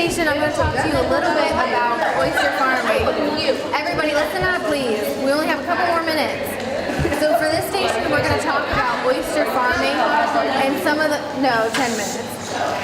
station, I'm going to talk to you a little bit about oyster farming. Everybody listen up, please. We only have a couple more minutes. So for this station, we're going to talk about oyster farming and some of the, no, 10 minutes.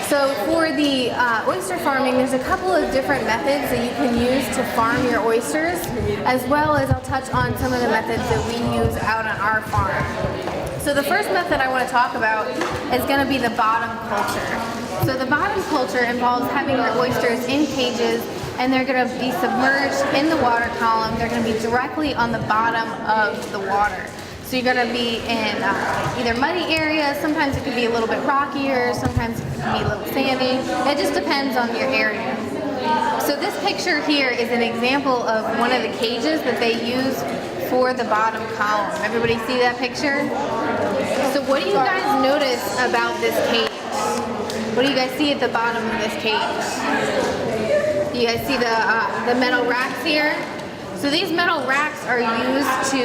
So for the oyster farming, there's a couple of different methods that you can use to farm your oysters, as well as I'll touch on some of the methods that we use out on our farm. So the first method I want to talk about is going to be the bottom culture. So the bottom culture involves having your oysters in cages, and they're going to be submerged in the water column. They're going to be directly on the bottom of the water. So you're going to be in either muddy areas, sometimes it could be a little bit rockier, sometimes it could be a little sandy. It just depends on your area. So this picture here is an example of one of the cages that they use for the bottom column. Everybody see that picture? So what do you guys notice about this cage? What do you guys see at the bottom of this cage? You guys see the metal racks here? So these metal racks are used to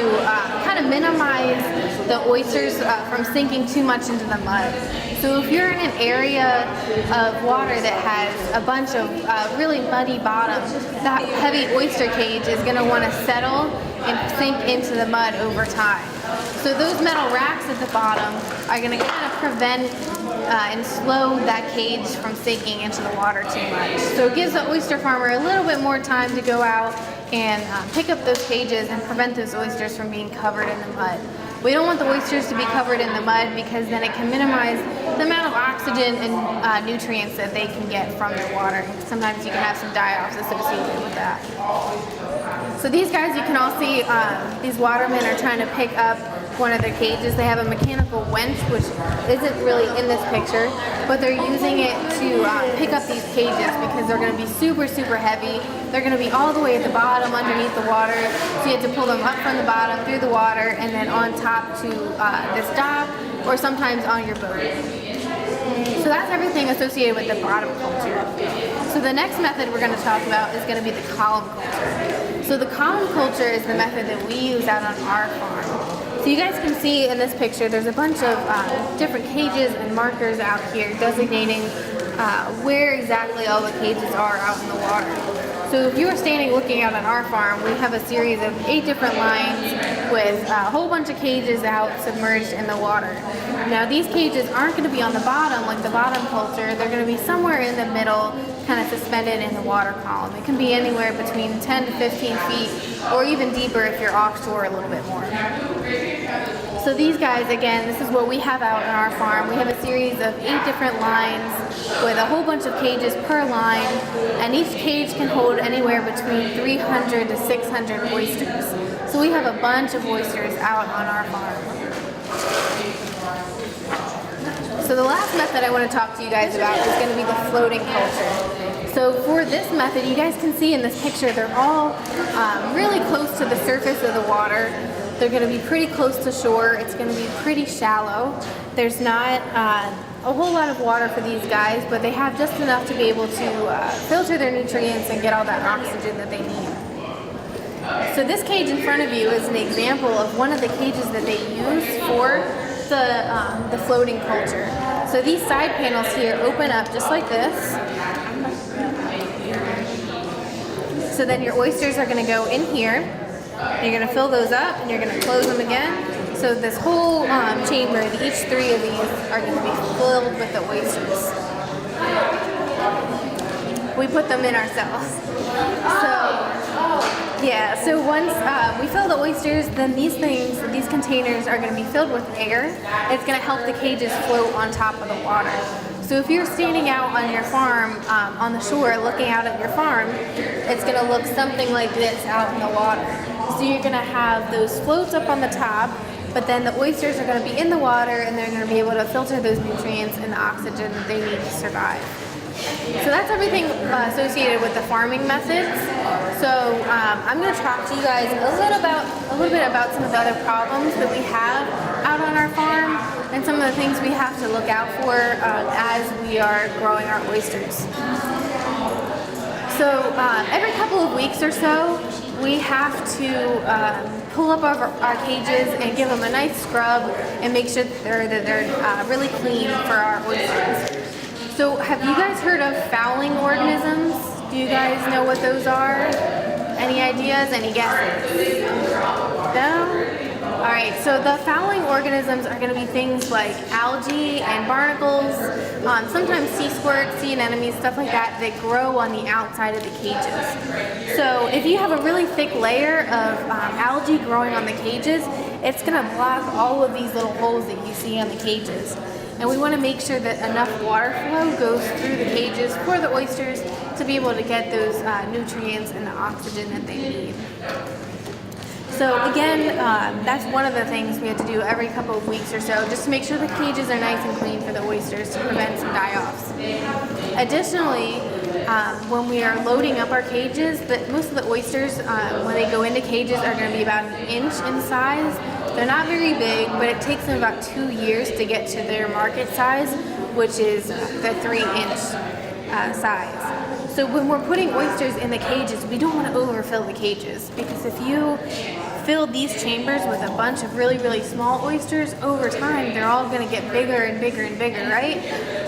kind of minimize the oysters from sinking too much into the mud. So if you're in an area of water that has a bunch of really muddy bottoms, that heavy oyster cage is going to want to settle and sink into the mud over time. So those metal racks at the bottom are going to kind of prevent and slow that cage from sinking into the water too much. So it gives the oyster farmer a little bit more time to go out and pick up those cages and prevent those oysters from being covered in the mud. We don't want the oysters to be covered in the mud because then it can minimize the amount of oxygen and nutrients that they can get from the water. Sometimes you can have some die-offs associated with that. So these guys, you can all see, these watermen are trying to pick up one of their cages. They have a mechanical winch, which isn't really in this picture, but they're using it to pick up these cages because they're going to be super, super heavy. They're going to be all the way at the bottom underneath the water, so you have to pull them up from the bottom through the water and then on top to this dock or sometimes on your boat. So that's everything associated with the bottom culture. So the next method we're going to talk about is going to be the column culture. So the column culture is the method that we use out on our farm. So you guys can see in this picture there's a bunch of different cages and markers out here designating where exactly all the cages are out in the water. So if you were standing looking out on our farm, we have a series of 8 different lines with a whole bunch of cages out submerged in the water. Now these cages aren't going to be on the bottom like the bottom culture. They're going to be somewhere in the middle, kind of suspended in the water column. It can be anywhere between 10 to 15 feet or even deeper if you're offshore a little bit more. So these guys, again, this is what we have out on our farm. We have a series of 8 different lines with a whole bunch of cages per line, and each cage can hold anywhere between 300 to 600 oysters. So we have a bunch of oysters out on our farm. So the last method I want to talk to you guys about is going to be the floating culture. So for this method, you guys can see in this picture, they're all really close to the surface of the water. They're going to be pretty close to shore. It's going to be pretty shallow. There's not a whole lot of water for these guys, but they have just enough to be able to filter their nutrients and get all that oxygen that they need. So this cage in front of you is an example of one of the cages that they use for the floating culture. So these side panels here open up just like this. So then your oysters are going to go in here. You're going to fill those up and you're going to close them again. So this whole chamber, each 3 of these are going to be filled with the oysters. We put them in ourselves. So once we fill the oysters, then these containers are going to be filled with air. It's going to help the cages float on top of the water. So if you're standing out on your farm, on the shore, looking out at your farm, it's going to look something like this out in the water. So you're going to have those floats up on the top, but then the oysters are going to be in the water and they're going to be able to filter those nutrients and the oxygen that they need to survive. So that's everything associated with the farming methods. So I'm going to talk to you guys a little bit about some of the other problems that we have out on our farm and some of the things we have to look out for as we are growing our oysters. So every couple of weeks or so, we have to pull up our cages and give them a nice scrub and make sure that they're really clean for our oysters. So have you guys heard of fouling organisms? Do you guys know what those are? Any ideas? Any guesses? No? Alright, so the fouling organisms are going to be things like algae and barnacles, sometimes sea squirts, sea anemones, stuff like that that grow on the outside of the cages. So if you have a really thick layer of algae growing on the cages, it's going to block all of these little holes that you see on the cages. And we want to make sure that enough water flow goes through the cages for the oysters to be able to get those nutrients and the oxygen that they need. So again, that's one of the things we have to do every couple of weeks or so, just to make sure the cages are nice and clean for the oysters to prevent some die-offs. Additionally, when we are loading up our cages, most of the oysters, when they go into cages, are going to be about an inch in size. They're not very big, but it takes them about 2 years to get to their market size, which is the 3-inch size. So when we're putting oysters in the cages, we don't want to overfill the cages, because if you fill these chambers with a bunch of really, really small oysters, over time they're all going to get bigger and bigger and bigger, right?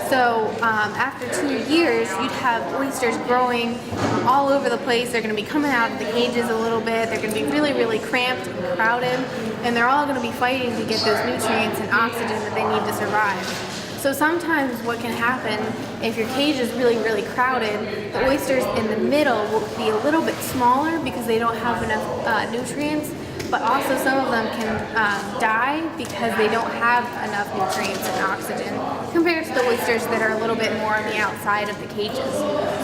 So after 2 years, you'd have oysters growing all over the place. They're going to be coming out of the cages a little bit. They're going to be really, really cramped and crowded, and they're all going to be fighting to get those nutrients and oxygen that they need to survive. So sometimes what can happen, if your cage is really, really crowded, the oysters in the middle will be a little bit smaller because they don't have enough nutrients, but also some of them can die because they don't have enough nutrients and oxygen compared to the oysters that are a little bit more on the outside of the cages.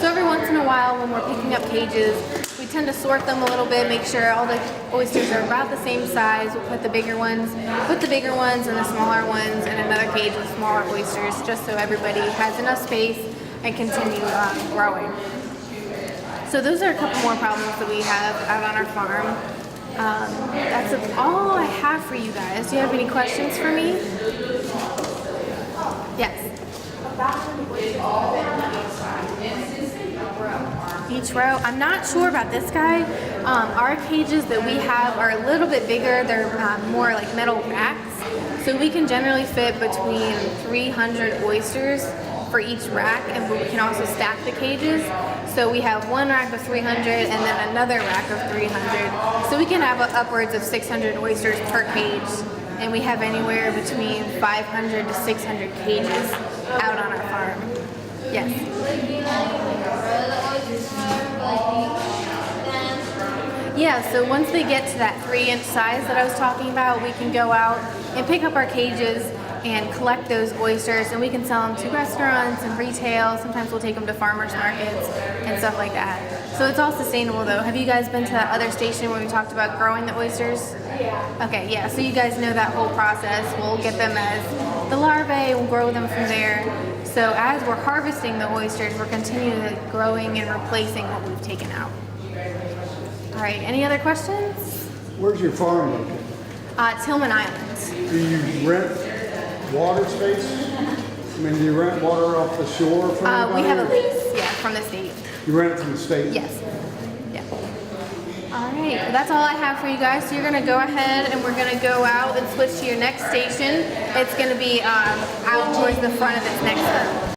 So every once in a while when we're picking up cages, we tend to sort them a little bit, make sure all the oysters are about the same size. We'll put the bigger ones and the smaller ones in another cage with smaller oysters, just so everybody has enough space and continue growing. So those are a couple more problems that we have out on our farm. That's all I have for you guys. Do you have any questions for me? Yes. Each row. I'm not sure about this guy. Our cages that we have are a little bit bigger. They're more like metal racks. So we can generally fit between 300 oysters for each rack, and we can also stack the cages. So we have one rack of 300 and then another rack of 300. So we can have upwards of 600 oysters per cage, and we have anywhere between 500 to 600 cages out on our farm. Yes? Yeah, so once they get to that 3-inch size that I was talking about, we can go out and pick up our cages and collect those oysters, and we can sell them to restaurants and retail. Sometimes we'll take them to farmers markets and stuff like that. So it's all sustainable though. Have you guys been to that other station where we talked about growing the oysters? Yeah. Okay, yeah, so you guys know that whole process. We'll get them as the larvae, we'll grow them from there. So as we're harvesting the oysters, we're continually growing and replacing what we've taken out. All right, any other questions? Where's your farm located? Tillman Island. Do you rent water space? I mean, do you rent water off the shore from anybody? We have a lease, yeah, from the state. You rent it from the state? Yes. Yeah. All right, well, that's all I have for you guys. So you're going to go ahead and we're going to go out and switch to your next station. It's going to be out towards the front of this next room.